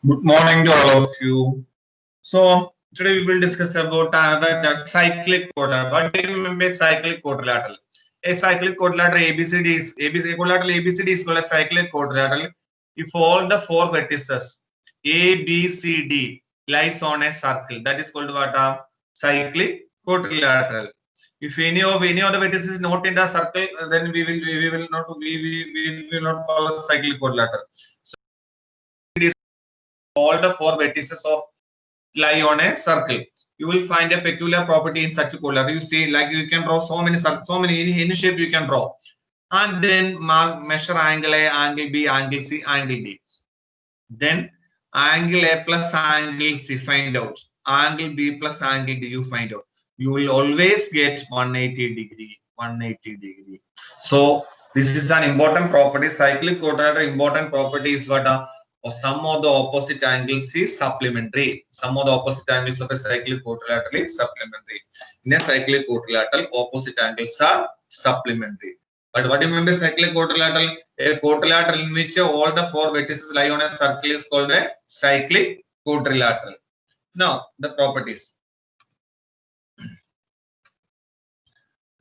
Good morning to all of you. So today we will discuss about another cyclic quadrilateral. What do you mean by cyclic quadrilateral? A cyclic quadrilateral ABC quadrilateral ABCD is called a cyclic quadrilateral if all the four vertices A, B, C, D lies on a circle. That is called what? Cyclic quadrilateral. If any of the vertices is not in the circle, then we will not call a cyclic quadrilateral. So all the four vertices of lie on a circle. You will find a peculiar property in such a quadrilateral. You see, like you can draw so many any shape you can draw, and then measure angle A, angle B, angle C, angle D. Then angle A plus angle C find out. Angle B plus angle D you find out. You will always get 180 degree. 180 degree. So this is an important property. Cyclic quadrilateral important property is what? Sum of the opposite angles is supplementary. Sum of the opposite angles of a cyclic quadrilateral is supplementary. In a cyclic quadrilateral, opposite angles are supplementary. But what do you mean by cyclic quadrilateral? A quadrilateral in which all the four vertices lie on a circle is called a cyclic quadrilateral. Now, the properties.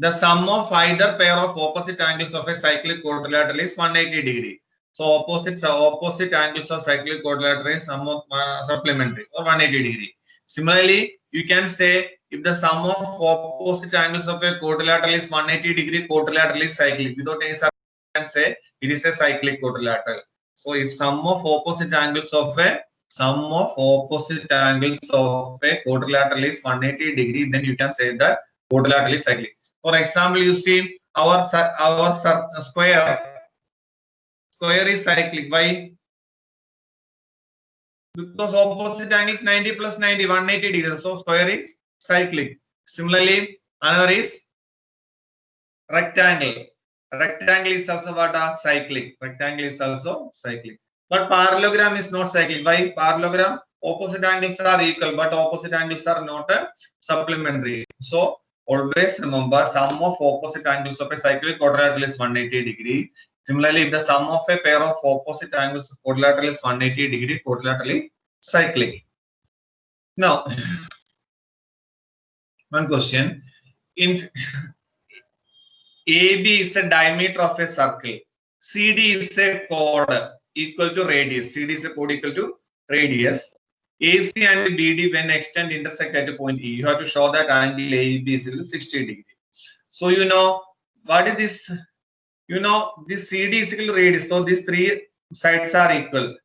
The sum of either pair of opposite angles of a cyclic quadrilateral is 180 degree. So opposite angles of cyclic quadrilateral is sum of supplementary or 180 degree. Similarly, you can say if the sum of opposite angles of a quadrilateral is 180 degree, quadrilateral is cyclic. Without any circle, you can say it is a cyclic quadrilateral. So if sum of opposite angles of a quadrilateral is 180 degree, then you can say that quadrilateral is cyclic. For example, you see our square is cyclic. Why? Because opposite angle is 90 plus 90, 180 degrees. So square is cyclic. Similarly, another is rectangle. Rectangle is also what? Cyclic. Rectangle is also cyclic. But parallelogram is not cyclic. Why? Parallelogram, opposite angles are equal, but opposite angles are not supplementary. So always remember, sum of opposite angles of a cyclic quadrilateral is 180 degree. Similarly, if the sum of a pair of opposite angles of quadrilateral is 180 degree, quadrilateral is cyclic. Now, one question. In AB is a diameter of a circle. CD is a chord equal to radius. CD is a chord equal to radius. AC and BD when extend intersect at a point E. You have to show that angle AB is equal to 60 degree. So you know what is this? You know this CD is equal to radius. So these three sides are equal.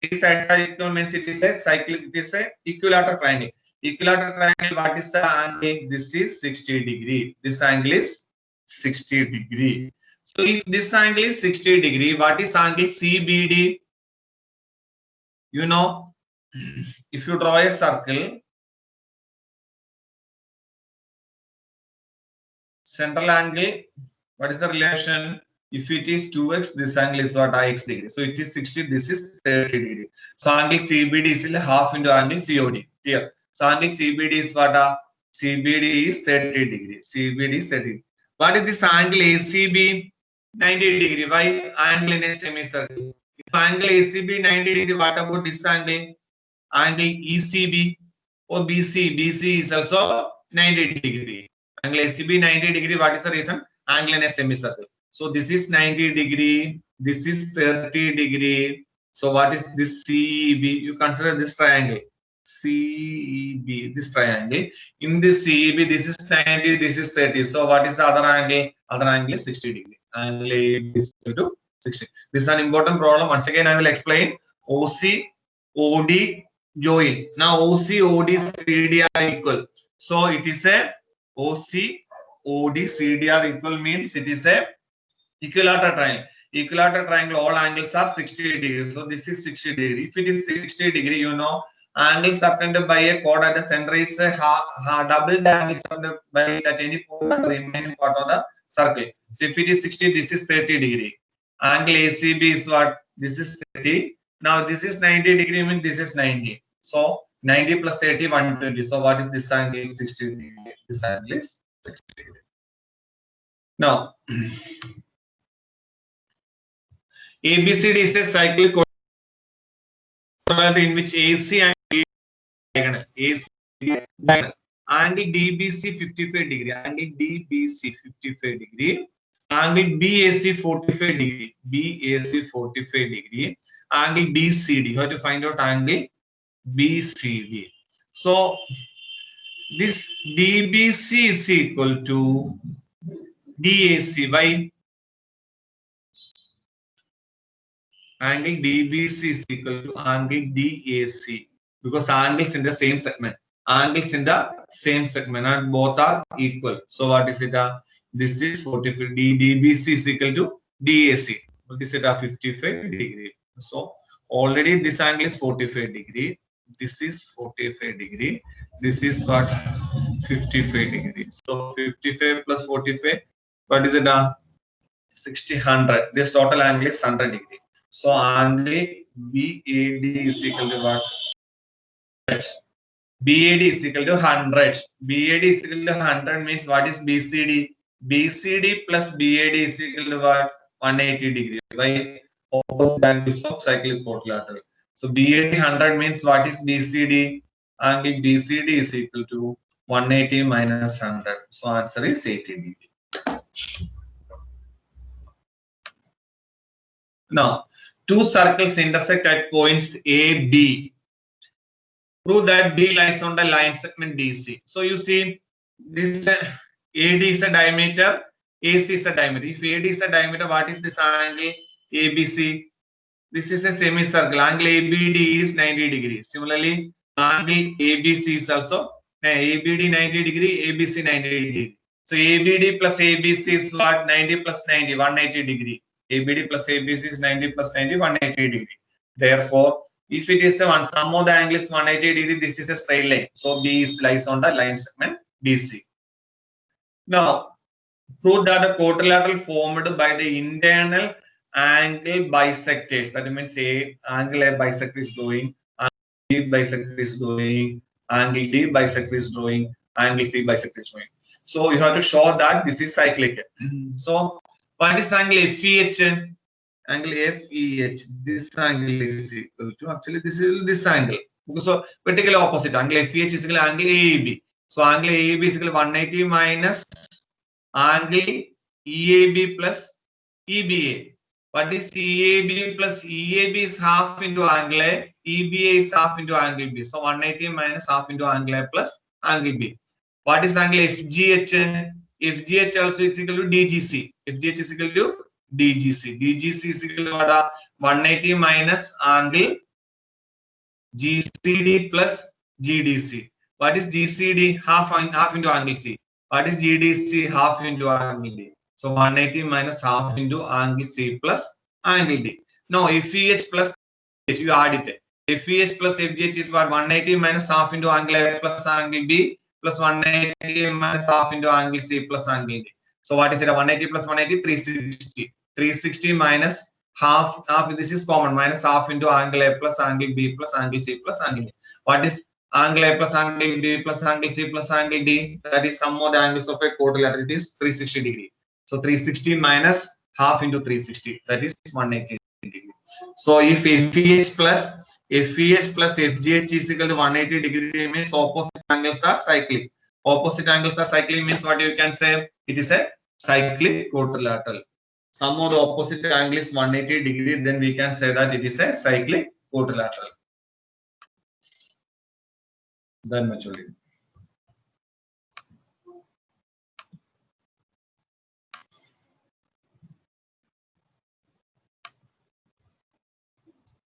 Three sides are equal means it is a cyclic. It is a equilateral triangle. Equilateral triangle. What is the angle? This is 60 degree. This angle is 60 degree. So if this angle is 60 degree, what is angle CBD? You know, if you draw a circle, central angle, what is the relation? If it is 2x, this angle is what? X degree. So it is 60, this is 30 degree. So angle CBD is half into angle COD. Here. So angle CBD is what? CBD is 30 degree. CBD is 30. What is this angle ACB? 90 degree. Why? Angle in a semicircle. If angle ACB 90 degree, what about this angle? Angle ECB or BC? BC is also 90 degree. Angle ACB 90 degree. What is the reason? Angle in a semicircle. So this is 90 degree. This is 30 degree. So what is this CEB? You consider this triangle. CEB, this triangle. In this CEB, this is 90, this is 30. So what is the other angle? Other angle is 60 degree. Angle AB is equal to 60. This is an important problem. Once again, I will explain. OC, OD, join. Now OC, OD, CD are equal. So it is a OC, OD, CD are equal means it is a equilateral triangle. Equilateral triangle, all angles are 60 degrees. So this is 60 degree. If it is 60 degree, you know, angle subtended by a chord at the center is a double angle subtended by it at any point on the remaining part of the circle. So if it is 60, this is 30 degree. Angle ACB is what? This is 30. Now this is 90 degree means this is 90. So 90 plus 30, 120. So what is this angle? 60 degree. This angle is 60 degree. Now ABCD is a cyclic in which AC and diagonal. AC diagonal. Angle DBC 55 degree. Angle DBC 55 degree. Angle BAC 45 degree. BAC 45 degree. Angle BCD. You have to find out angle BCD. So this DBC is equal to DAC by angle DBC is equal to angle DAC because angles in the same segment. Angles in the same segment and both are equal. So what is it? This is 45. DBC is equal to DAC. What is it? 55 degree. So already this angle is 45 degree. This is 45 degree. This is what? 55 degree. So 55 plus 45. What is it? 60, 100. This total angle is 100 degree. So angle BAD is equal to what? BAD is equal to 100. BAD is equal to 100 means what is BCD? BCD plus BAD is equal to what? 180 degree by opposite angles of cyclic quadrilateral. So BAD 100 means what is BCD? Angle BCD is equal to 180 minus 100. So answer is 80 degree. Now, two circles intersect at points A, B. Prove that B lies on the line segment DC. So you see, this AD is a diameter, AC is a diameter. If AD is a diameter, what is this angle? ABC. This is a semicircle. Angle ABD is 90 degrees. Similarly, angle ABC is also ABD 90 degree, ABC 90 degree. So ABD plus ABC is what? 90 plus 90, 180 degree. ABD plus ABC is 90 plus 90, 180 degree. Therefore, if it is a sum of the angle is 180 degree, this is a straight line. So B lies on the line segment BC. Now, prove that the quadrilateral formed by the internal angle bisectors. That means A angle A bisector is drawing, angle B bisector is drawing, angle D bisector is drawing, angle C bisector is drawing. So you have to show that this is cyclic. So what is angle FEH? Angle FEH. This angle is equal to actually this angle. So particularly opposite angle FEH is equal to angle AEB. So angle AEB is equal to 180 minus angle EAB plus EBA. What is EAB plus EAB is half into angle A, EBA is half into angle B. So 180 minus half into angle A plus angle B. What is angle FGH? FGH also is equal to DGC. FGH is equal to DGC. DGC is equal to what? 180 minus angle GCD plus GDC. What is GCD? Half into angle C. What is GDC? Half into angle D. So 180 minus half into angle C plus angle D. Now FEH plus FGH, you add it. FEH plus FGH is what? 180 minus half into angle A plus angle B plus 180 minus half into angle C plus angle D. So what is it? 180 plus 180, 360. 360 minus half, this is common, minus half into angle A plus angle B plus angle C plus angle D. What is angle A plus angle B plus angle C plus angle D? That is sum of the angles of a quadrilateral. It is 360 degree. So 360 minus half into 360, that is 180 degree. So if FEH plus FGH is equal to 180 degree means opposite angles are cyclic. Opposite angles are cyclic means what you can say? It is a cyclic quadrilateral. Sum of the opposite angle is 180 degree, then we can say that it is a cyclic quadrilateral. Done much only.